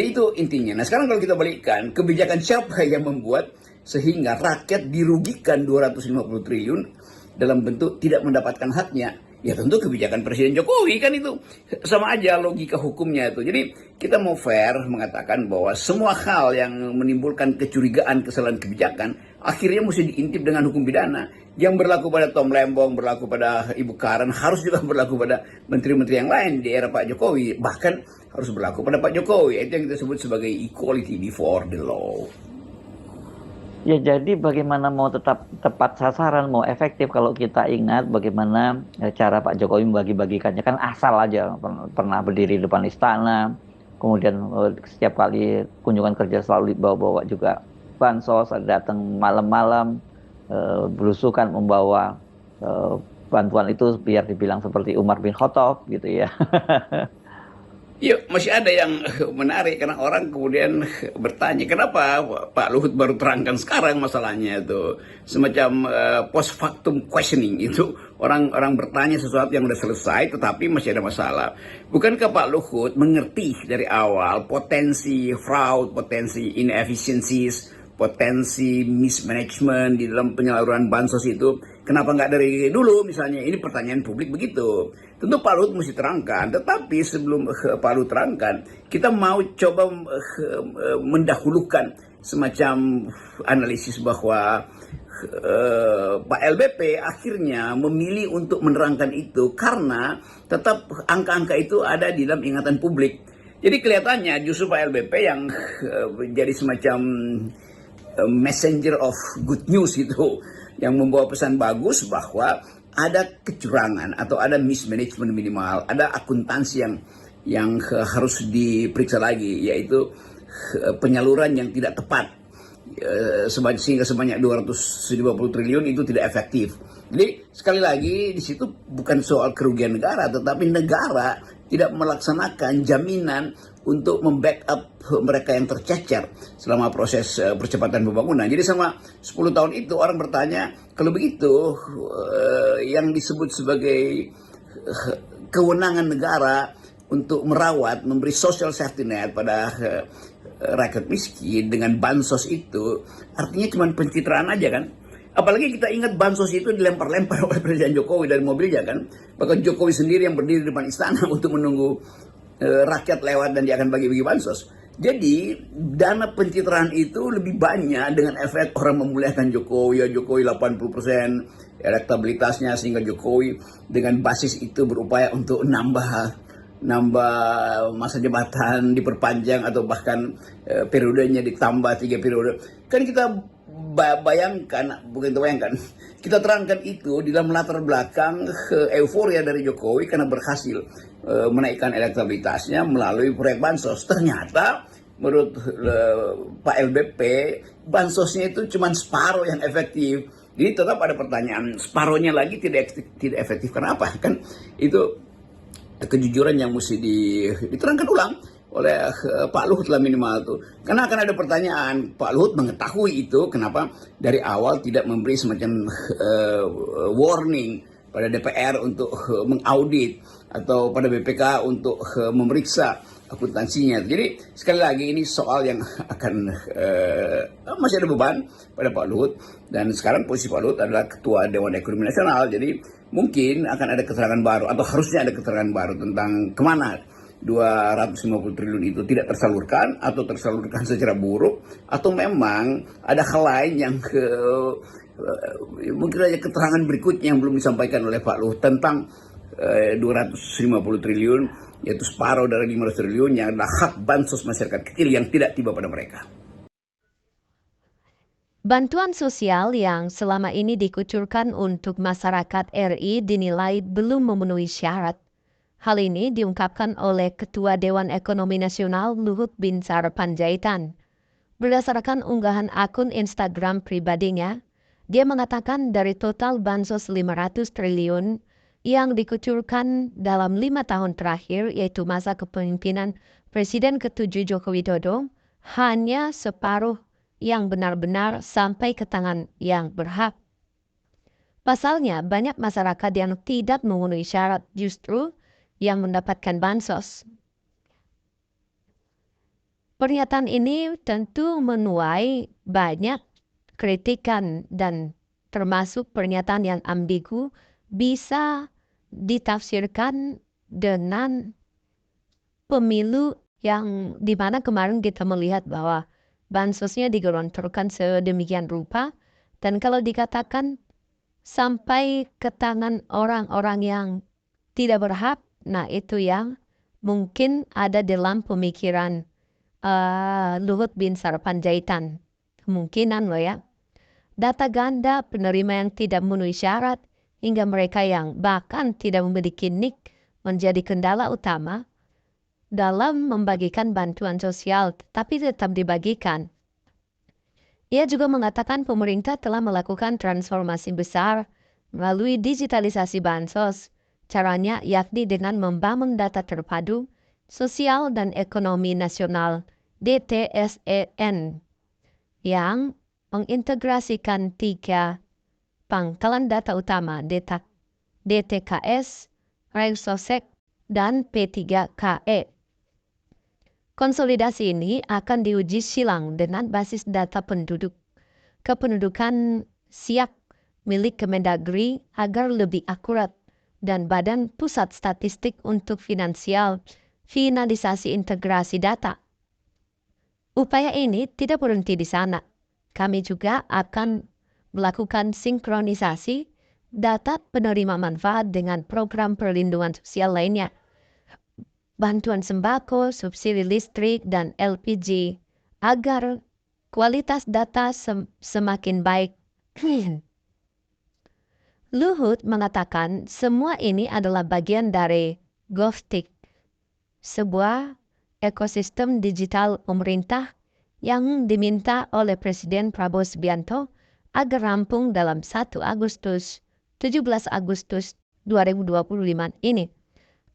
Itu intinya. Nah sekarang kalau kita balikkan, kebijakan siapa yang membuat sehingga rakyat dirugikan 250 triliun dalam bentuk tidak mendapatkan haknya? Ya tentu kebijakan Presiden Jokowi kan itu sama aja logika hukumnya itu. Jadi kita mau fair mengatakan bahwa semua hal yang menimbulkan kecurigaan kesalahan kebijakan akhirnya mesti diintip dengan hukum pidana. Yang berlaku pada Tom Lembong, berlaku pada Ibu Karen, harus juga berlaku pada menteri-menteri yang lain di era Pak Jokowi. Bahkan harus berlaku pada Pak Jokowi. Itu yang kita sebut sebagai equality before the law. Ya, jadi bagaimana mau tetap tepat sasaran, mau efektif kalau kita ingat bagaimana cara Pak Jokowi membagi-bagikannya, kan asal aja. Pernah berdiri di depan istana, kemudian setiap kali kunjungan kerja selalu dibawa-bawa juga bansos, datang malam-malam, berusukan membawa bantuan itu biar dibilang seperti Umar bin Khattab gitu ya. Ya, masih ada yang menarik karena orang kemudian bertanya, kenapa Pak Luhut baru terangkan sekarang masalahnya itu. Semacam post factum questioning itu. Orang bertanya sesuatu yang sudah selesai tetapi masih ada masalah. Bukankah Pak Luhut mengerti dari awal potensi fraud, potensi inefficiencies, potensi mismanagement di dalam penyaluran bansos itu? Kenapa nggak dari dulu misalnya? Ini pertanyaan publik begitu. Tentu Pak Luhut mesti terangkan, tetapi sebelum Pak Luhut terangkan, kita mau coba mendahulukan semacam analisis bahwa Pak LBP akhirnya memilih untuk menerangkan itu karena tetap angka-angka itu ada di dalam ingatan publik. Jadi kelihatannya justru Pak LBP yang jadi semacam messenger of good news itu, yang membawa pesan bagus bahwa ada kecurangan atau ada mismanagement minimal, ada akuntansi yang harus diperiksa lagi, yaitu penyaluran yang tidak tepat, sehingga sebanyak 250 triliun itu tidak efektif. Jadi sekali lagi di situ bukan soal kerugian negara, tetapi negara tidak melaksanakan jaminan untuk membackup mereka yang tercecer selama proses percepatan pembangunan. Jadi selama 10 tahun itu orang bertanya, kalau begitu yang disebut sebagai kewenangan negara untuk merawat, memberi social safety net pada rakyat miskin dengan bansos itu, artinya cuma pencitraan aja kan. Apalagi kita ingat bansos itu dilempar-lempar oleh Presiden Jokowi dari mobilnya kan. Bahkan Jokowi sendiri yang berdiri di depan istana untuk menunggu rakyat lewat dan dia akan bagi-bagi bansos. Jadi dana pencitraan itu lebih banyak dengan efek orang memuliakan Jokowi, ya Jokowi 80% elektabilitasnya, sehingga Jokowi dengan basis itu berupaya untuk nambah masa jabatan diperpanjang atau bahkan periodenya ditambah 3 periode. Kan kita kita terangkan itu di dalam latar belakang euforia dari Jokowi karena berhasil menaikkan elektabilitasnya melalui proyek bansos. Ternyata menurut Pak LBP bansosnya itu cuma separuh yang efektif. Jadi tetap ada pertanyaan, separuhnya lagi tidak efektif. Kenapa? Kan itu kejujuran yang mesti diterangkan ulang oleh Pak Luhut lah minimal tuh. Karena akan ada pertanyaan, Pak Luhut mengetahui itu, kenapa dari awal tidak memberi semacam warning pada DPR untuk mengaudit atau pada BPK untuk memeriksa akuntansinya. Jadi sekali lagi ini soal yang akan masih ada beban pada Pak Luhut, dan sekarang posisi Pak Luhut adalah Ketua Dewan Ekonomi Nasional. Jadi mungkin akan ada keterangan baru atau harusnya ada keterangan baru tentang kemana 250 triliun itu tidak tersalurkan atau tersalurkan secara buruk, atau memang ada hal lain yang mungkin aja keterangan berikutnya yang belum disampaikan oleh Pak Luhut tentang 250 triliun, yaitu separuh dari 500 triliun yang adalah hak bansos masyarakat kecil yang tidak tiba pada mereka. Bantuan sosial yang selama ini dikucurkan untuk masyarakat RI dinilai belum memenuhi syarat. Hal ini diungkapkan oleh Ketua Dewan Ekonomi Nasional Luhut Binsar Panjaitan. Berdasarkan unggahan akun Instagram pribadinya, dia mengatakan dari total bansos 500 triliun yang dikucurkan dalam 5 tahun terakhir, yaitu masa kepemimpinan Presiden ke-7 Joko Widodo, hanya separuh yang benar-benar sampai ke tangan yang berhak. Pasalnya, banyak masyarakat yang tidak memenuhi syarat justru yang mendapatkan bansos. Pernyataan ini tentu menuai banyak kritikan dan termasuk pernyataan yang ambigu bisa ditafsirkan dengan pemilu yang dimana kemarin kita melihat bahwa bansosnya digelontorkan sedemikian rupa dan kalau dikatakan sampai ke tangan orang-orang yang tidak berhak, nah itu yang mungkin ada dalam pemikiran Luhut bin Sarpanjaitan. Kemungkinan loh ya. Data ganda penerima yang tidak memenuhi syarat hingga mereka yang bahkan tidak memiliki NIK menjadi kendala utama dalam membagikan bantuan sosial tapi tetap dibagikan. Ia juga mengatakan pemerintah telah melakukan transformasi besar melalui digitalisasi bansos. Caranya yakni dengan membangun data terpadu Sosial dan Ekonomi Nasional DTSEN yang mengintegrasikan 3 pangkalan data utama DTKS, Rensosek, dan P3KE. Konsolidasi ini akan diuji silang dengan basis data penduduk kependudukan SIAK milik Kemendagri agar lebih akurat dan Badan Pusat Statistik untuk finalisasi integrasi data. Upaya ini tidak berhenti di sana. Kami juga akan melakukan sinkronisasi data penerima manfaat dengan program perlindungan sosial lainnya, bantuan sembako, subsidi listrik, dan LPG, agar kualitas data semakin baik. Luhut mengatakan semua ini adalah bagian dari GovTik, sebuah ekosistem digital pemerintah yang diminta oleh Presiden Prabowo Subianto agar rampung dalam 17 Agustus 2025 ini.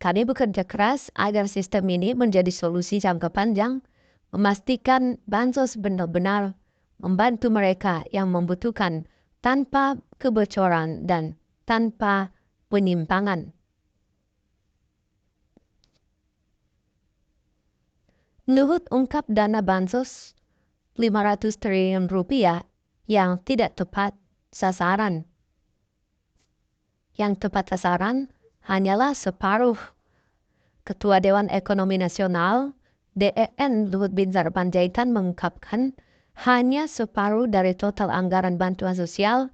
Kami bekerja keras agar sistem ini menjadi solusi jangka panjang, memastikan bansos benar-benar membantu mereka yang membutuhkan tanpa kebocoran dan tanpa penyimpangan. Luhut ungkap dana bansos 500 triliun rupiah yang tidak tepat sasaran. Yang tepat sasaran hanyalah separuh. Ketua Dewan Ekonomi Nasional DEN Luhut bin Sarpanjaitan mengungkapkan hanya separuh dari total anggaran bantuan sosial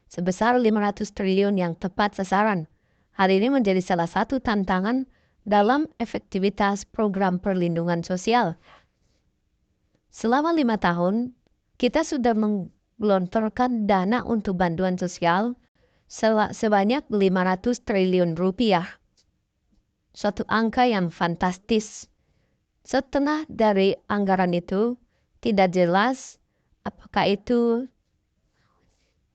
sebesar 500 triliun yang tepat sasaran. Hal ini menjadi salah satu tantangan dalam efektivitas program perlindungan sosial. Selama 5 tahun, kita sudah menggelontorkan dana untuk bantuan sosial sebanyak 500 triliun rupiah. Suatu angka yang fantastis. Setengah dari anggaran itu tidak jelas apakah itu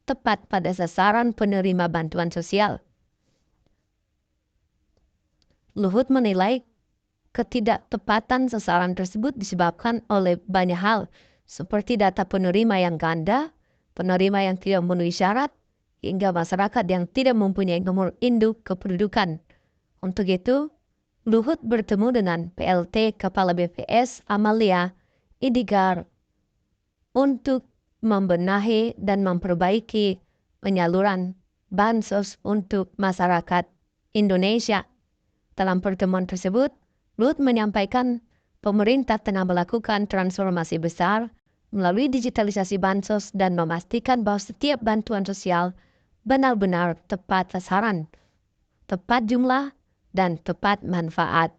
tepat pada sasaran penerima bantuan sosial. Luhut menilai ketidaktepatan sasaran tersebut disebabkan oleh banyak hal, seperti data penerima yang ganda, penerima yang tidak memenuhi syarat, hingga masyarakat yang tidak mempunyai nomor induk kependudukan. Untuk itu, Luhut bertemu dengan PLT Kepala BPS Amalia Idigar untuk membenahi dan memperbaiki penyaluran bansos untuk masyarakat Indonesia. Dalam pertemuan tersebut, Luhut menyampaikan pemerintah tengah melakukan transformasi besar melalui digitalisasi bansos dan memastikan bahwa setiap bantuan sosial benar-benar tepat sasaran, tepat jumlah, dan tepat manfaat.